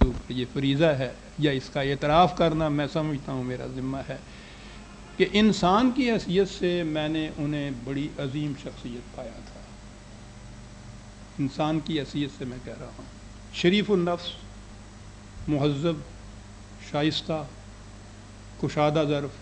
کے اوپر یہ فریضہ ہے یا اس کا اعتراف کرنا میں سمجھتا ہوں میرا ذمہ ہے کہ انسان کی حیثیت سے میں نے انہیں بڑی عظیم شخصیت پایا تھا. انسان کی حیثیت سے میں کہہ رہا ہوں، شریف النفس، مہذب، شائستہ، کشادہ ظرف،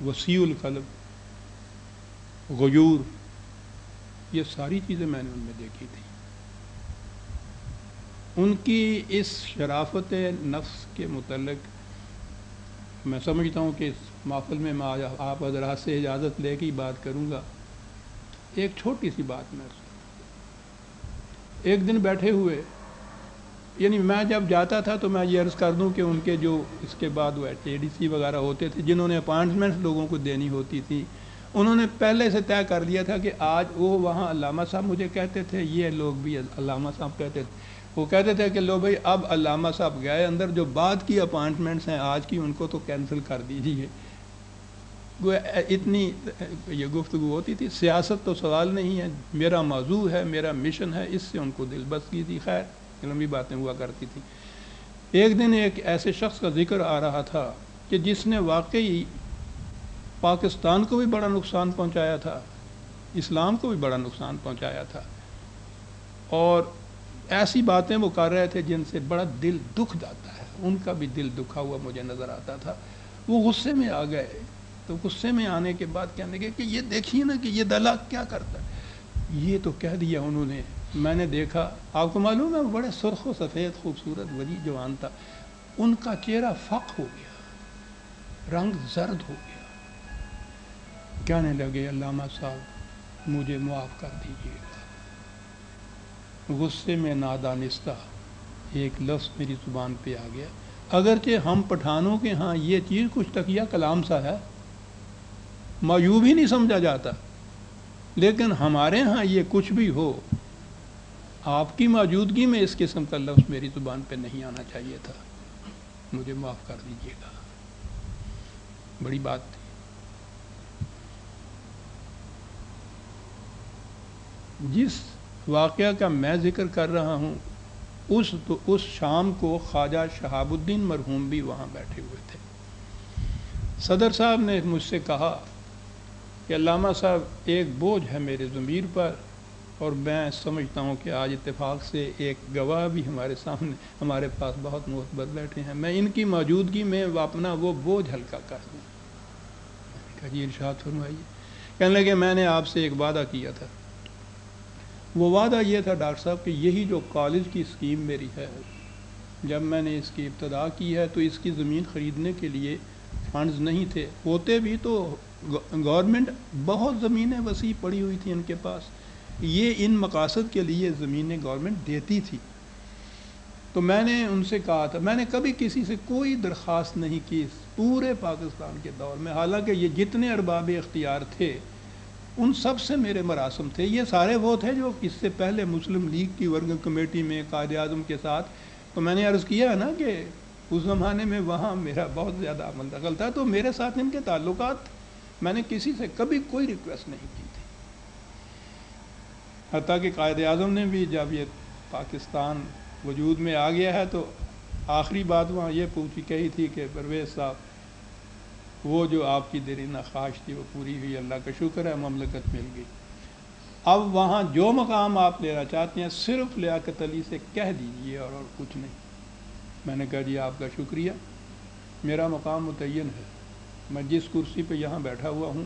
وسیع القلب، غیور، یہ ساری چیزیں میں نے ان میں دیکھی تھی. ان کی اس شرافت نفس کے متعلق میں سمجھتا ہوں کہ اس محفل میں آپ حضرات سے اجازت لے کے ہی بات کروں گا. ایک چھوٹی سی بات میں ایک دن بیٹھے ہوئے، یعنی میں جب جاتا تھا تو میں یہ عرض کر دوں کہ ان کے جو اس کے بعد وہ ADC وغیرہ ہوتے تھے جنہوں نے اپائنٹمنٹ لوگوں کو دینی ہوتی تھی، انہوں نے پہلے سے طے کر لیا تھا کہ آج وہ وہاں علامہ صاحب مجھے کہتے تھے، یہ لوگ بھی علامہ صاحب کہتے تھے، وہ کہتے تھے کہ لو بھائی اب علامہ صاحب گئے اندر، جو بعد کی اپائنٹمنٹس ہیں آج کی ان کو تو کینسل کر دیجیے. اتنی یہ گفتگو ہوتی تھی. سیاست تو سوال نہیں ہے، میرا موضوع ہے، میرا مشن ہے، اس سے ان کو دل بستی تھی. خیر لمبی باتیں ہوا کرتی تھیں. ایک دن ایک ایسے شخص کا ذکر آ رہا تھا کہ جس نے واقعی پاکستان کو بھی بڑا نقصان پہنچایا تھا، اسلام کو بھی بڑا نقصان پہنچایا تھا، اور ایسی باتیں وہ کر رہے تھے جن سے بڑا دل دکھ جاتا ہے. ان کا بھی دل دکھا ہوا مجھے نظر آتا تھا. وہ غصے میں آ گئے، تو غصے میں آنے کے بعد کہنے لگے کہ یہ دیکھیے نا کہ یہ دلہ کیا کرتا ہے. یہ تو کہہ دیا انہوں نے. میں نے دیکھا، آپ کو معلوم ہے بڑے سرخ و سفید خوبصورت ولی جوان تھا. ان کا چہرہ فق ہو گیا، رنگ زرد ہو گیا. کہنے لگے علامہ صاحب مجھے معاف کر دیجیے گا. غصے میں نادانستہ ایک لفظ میری زبان پہ آ گیا. اگرچہ ہم پٹھانوں کے ہاں یہ چیز کچھ تقیہ کلام سا ہے، معیوب ہی نہیں سمجھا جاتا، لیکن ہمارے ہاں یہ کچھ بھی ہو، آپ کی موجودگی میں اس قسم کا لفظ میری زبان پہ نہیں آنا چاہیے تھا. مجھے معاف کر دیجیے گا. بڑی بات تھی. جس واقعہ کا میں ذکر کر رہا ہوں اس شام کو خواجہ شہاب الدین مرحوم بھی وہاں بیٹھے ہوئے تھے. صدر صاحب نے مجھ سے کہا کہ علامہ صاحب ایک بوجھ ہے میرے ضمیر پر، اور میں سمجھتا ہوں کہ آج اتفاق سے ایک گواہ بھی ہمارے سامنے ہمارے پاس بہت معتبر بیٹھے ہیں، میں ان کی موجودگی میں اپنا وہ بوجھ ہلکا کر دوں. میں نے کہا جی ارشاد فرمائیے. کہنے لگے میں نے آپ سے ایک وعدہ کیا تھا. وہ وعدہ یہ تھا ڈاکٹر صاحب کہ یہی جو کالج کی اسکیم میری ہے، جب میں نے اس کی ابتدا کی ہے تو اس کی زمین خریدنے کے لیے فنڈز نہیں تھے. ہوتے بھی تو گورنمنٹ بہت زمینیں وسیع پڑی ہوئی تھی ان کے پاس، یہ ان مقاصد کے لیے زمینیں گورنمنٹ دیتی تھی. تو میں نے ان سے کہا تھا، میں نے کبھی کسی سے کوئی درخواست نہیں کی پورے پاکستان کے دور میں، حالانکہ یہ جتنے ارباب اختیار تھے ان سب سے میرے مراسم تھے. یہ سارے وہ تھے جو اس سے پہلے مسلم لیگ کی ورکنگ کمیٹی میں قائد اعظم کے ساتھ، تو میں نے عرض کیا ہے نا کہ اس زمانے میں وہاں میرا بہت زیادہ عمل دخل تھا، تو میرے ساتھ ان کے تعلقات، میں نے کسی سے کبھی کوئی ریکویسٹ نہیں کی تھی. حتیٰ کہ قائد اعظم نے بھی جب یہ پاکستان وجود میں آ گیا ہے تو آخری بات وہاں یہ پوچھی کہی تھی کہ پرویز صاحب وہ جو آپ کی دیرینہ خواہش تھی وہ پوری ہوئی، اللہ کا شکر ہے مملکت مل گئی. اب وہاں جو مقام آپ لینا چاہتے ہیں صرف لیاقت علی سے کہہ دیجئے اور کچھ نہیں. میں نے کہا جی آپ کا شکریہ، میرا مقام متعین ہے، میں جس کرسی پہ یہاں بیٹھا ہوا ہوں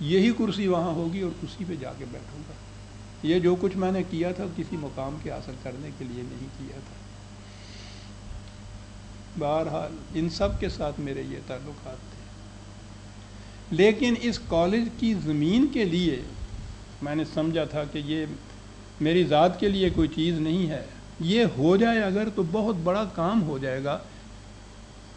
یہی کرسی وہاں ہوگی اور اسی پہ جا کے بیٹھوں گا. یہ جو کچھ میں نے کیا تھا کسی مقام کے حاصل کرنے کے لیے نہیں کیا تھا. بہرحال ان سب کے ساتھ میرے یہ تعلقات تھے. لیکن اس کالج کی زمین کے لیے میں نے سمجھا تھا کہ یہ میری ذات کے لیے کوئی چیز نہیں ہے، یہ ہو جائے اگر تو بہت بڑا کام ہو جائے گا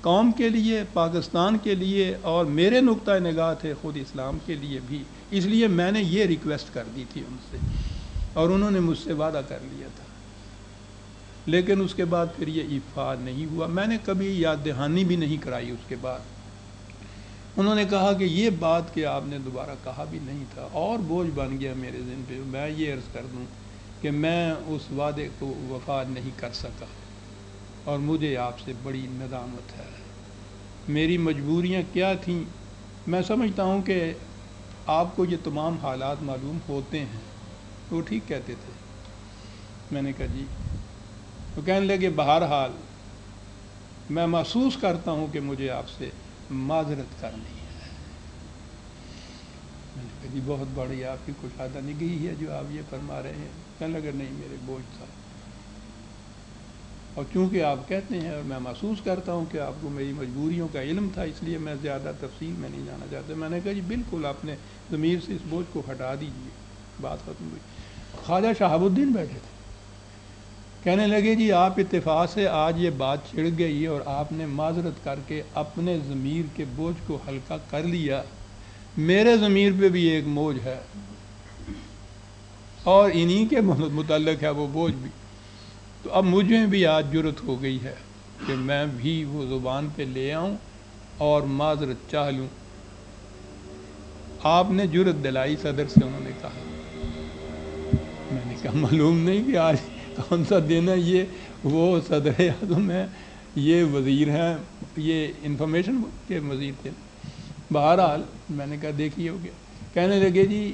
قوم کے لیے، پاکستان کے لیے، اور میرے نقطہ نگاہ تھے خود اسلام کے لیے بھی. اس لیے میں نے یہ ریکویسٹ کر دی تھی ان سے، اور انہوں نے مجھ سے وعدہ کر لیا تھا. لیکن اس کے بعد پھر یہ ایفا نہیں ہوا. میں نے کبھی یاد دہانی بھی نہیں کرائی اس کے بعد. انہوں نے کہا کہ یہ بات کہ آپ نے دوبارہ کہا بھی نہیں تھا، اور بوجھ بن گیا میرے ذہن پہ. میں یہ عرض کر دوں کہ میں اس وعدے کو وفا نہیں کر سکا، اور مجھے آپ سے بڑی ندامت ہے. میری مجبوریاں کیا تھیں؟ میں سمجھتا ہوں کہ آپ کو یہ تمام حالات معلوم ہوتے ہیں. وہ ٹھیک کہتے تھے. میں نے کہا جی. تو کہنے لگے بہرحال میں محسوس کرتا ہوں کہ مجھے آپ سے معذرت کرنی ہے. میں نے کہا جی بہت بڑی آپ کی کشادہ نگاہی ہے جو آپ یہ فرما رہے ہیں. کہنے لگے نہیں میرے بوجھ تھا، اور چونکہ آپ کہتے ہیں اور میں محسوس کرتا ہوں کہ آپ کو میری مجبوریوں کا علم تھا، اس لیے میں زیادہ تفصیل میں نہیں جانا چاہتا. میں نے کہا جی بالکل اپنے ضمیر سے اس بوجھ کو ہٹا دیجیے. بات ختم ہوئی. خواجہ شہاب الدین بیٹھے تھے. کہنے لگے جی آپ اتفاق سے آج یہ بات چھڑ گئی اور آپ نے معذرت کر کے اپنے ضمیر کے بوجھ کو ہلکا کر لیا. میرے ضمیر پہ بھی ایک بوجھ ہے اور انہی کے متعلق ہے وہ بوجھ بھی. تو اب مجھے بھی آج جرت ہو گئی ہے کہ میں بھی وہ زبان پہ لے آؤں اور معذرت چاہ لوں. آپ نے جرت دلائی صدر سے. انہوں نے کہا، میں نے کہا معلوم نہیں کہ آج کون سا دن ہے. یہ وہ صدر اعظم ہے، یہ وزیر ہیں، یہ انفارمیشن کے وزیر تھے. بہرحال میں نے کہا دیکھیے ہو گیا. کہنے لگے جی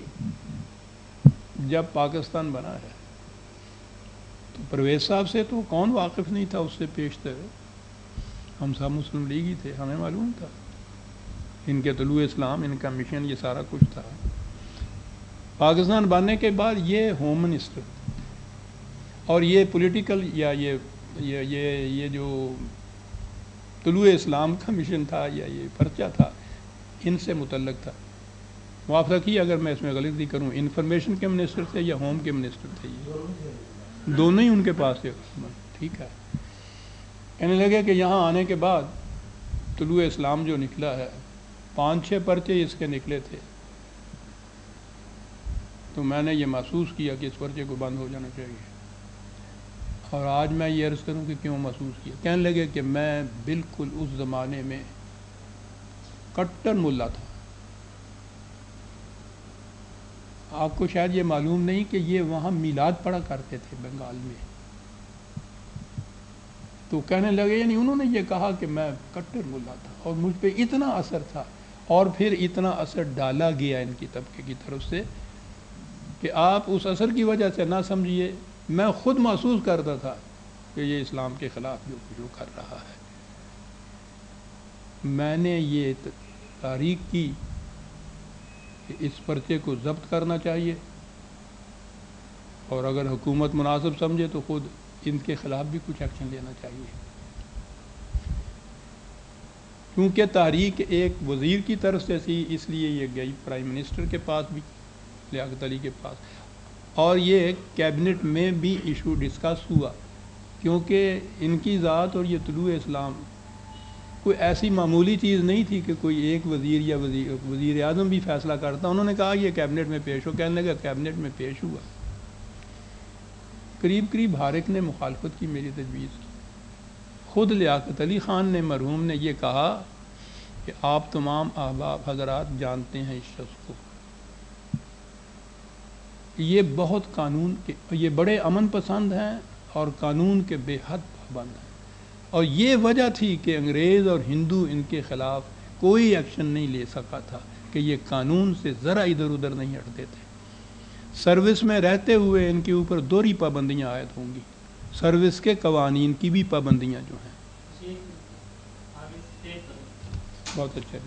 جب پاکستان بنا ہے تو پرویز صاحب سے تو کون واقف نہیں تھا، اس سے پیشتر ہم سب مسلم لیگ ہی تھے، ہمیں معلوم تھا ان کے طلوع اسلام، ان کا مشن، یہ سارا کچھ تھا. پاکستان بننے کے بعد یہ ہوم منسٹر اور یہ پولیٹیکل یا یہ جو طلوع اسلام کا مشن تھا یا یہ پرچہ تھا ان سے متعلق تھا. معاف رکھیے اگر میں اس میں غلطی کروں، انفارمیشن کے منسٹر تھے یا ہوم کے منسٹر تھے؟ یہ دونوں ہی ان کے پاس تھے. ٹھیک ہے. کہنے لگے کہ یہاں آنے کے بعد طلوع اسلام جو نکلا ہے 5-6 پرچے اس کے نکلے تھے، تو میں نے یہ محسوس کیا کہ اس پرچے کو بند ہو جانا چاہیے. اور آج میں یہ عرض کروں کہ کیوں محسوس کیا. کہنے لگے کہ میں بالکل اس زمانے میں کٹر ملا تھا. آپ کو شاید یہ معلوم نہیں کہ یہ وہاں میلاد پڑھا کرتے تھے بنگال میں. تو کہنے لگے یعنی انہوں نے یہ کہا کہ میں کٹر ملا تھا اور مجھ پہ اتنا اثر تھا اور پھر اتنا اثر ڈالا گیا ان کی طبقے کی طرف سے کہ آپ اس اثر کی وجہ سے نہ سمجھیے، میں خود محسوس کرتا تھا کہ یہ اسلام کے خلاف جو کر رہا ہے. میں نے یہ تحریک کی کہ اس پرچے کو ضبط کرنا چاہیے اور اگر حکومت مناسب سمجھے تو خود ان کے خلاف بھی کچھ ایکشن لینا چاہیے. کیونکہ تحریک ایک وزیر کی طرف سے تھی اس لیے یہ گئی پرائم منسٹر کے پاس بھی، لیاقت علی کے پاس، اور یہ کیبنٹ میں بھی ایشو ڈسکس ہوا. کیونکہ ان کی ذات اور یہ طلوع اسلام کوئی ایسی معمولی چیز نہیں تھی کہ کوئی ایک وزیر یا وزیر اعظم بھی فیصلہ کرتا. انہوں نے کہا یہ کیبنٹ میں پیش ہو. کہنے لگا کیبنٹ میں پیش ہوا. قریب ہر ایک نے مخالفت کی میری تجویز کی. خود لیاقت علی خان نے مرحوم نے یہ کہا کہ آپ تمام احباب حضرات جانتے ہیں اس شخص کو، یہ بہت قانون کے، یہ بڑے امن پسند ہیں اور قانون کے بے حد پابند ہیں، اور یہ وجہ تھی کہ انگریز اور ہندو ان کے خلاف کوئی ایکشن نہیں لے سکا تھا کہ یہ قانون سے ذرا ادھر ادھر نہیں ہٹتے تھے. سروس میں رہتے ہوئے ان کے اوپر دوہری پابندیاں عائد ہوں گی، سروس کے قوانین کی بھی پابندیاں جو ہیں. بہت اچھا.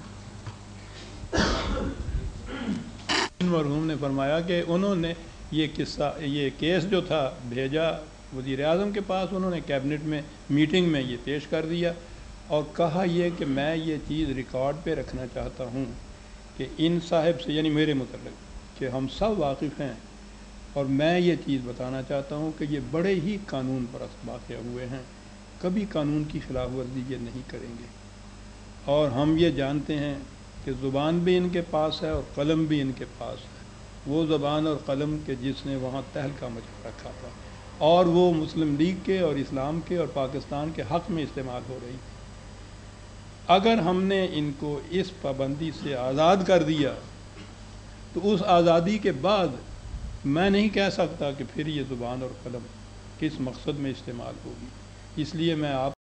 مرحوم نے فرمایا کہ انہوں نے یہ قصہ، یہ کیس جو تھا بھیجا وزیر اعظم کے پاس. انہوں نے کیبنٹ میں میٹنگ میں یہ پیش کر دیا اور کہا یہ کہ میں یہ چیز ریکارڈ پہ رکھنا چاہتا ہوں کہ ان صاحب سے، یعنی میرے متعلق، کہ ہم سب واقف ہیں اور میں یہ چیز بتانا چاہتا ہوں کہ یہ بڑے ہی قانون پرست واقع ہوئے ہیں، کبھی قانون کی خلاف ورزی یہ نہیں کریں گے، اور ہم یہ جانتے ہیں کہ زبان بھی ان کے پاس ہے اور قلم بھی ان کے پاس ہے. وہ زبان اور قلم کے جس نے وہاں تہلکہ مچا رکھا تھا اور وہ مسلم لیگ کے اور اسلام کے اور پاکستان کے حق میں استعمال ہو رہی تھی. اگر ہم نے ان کو اس پابندی سے آزاد کر دیا تو اس آزادی کے بعد میں نہیں کہہ سکتا کہ پھر یہ زبان اور قلم کس مقصد میں استعمال ہوگی. اس لیے میں آپ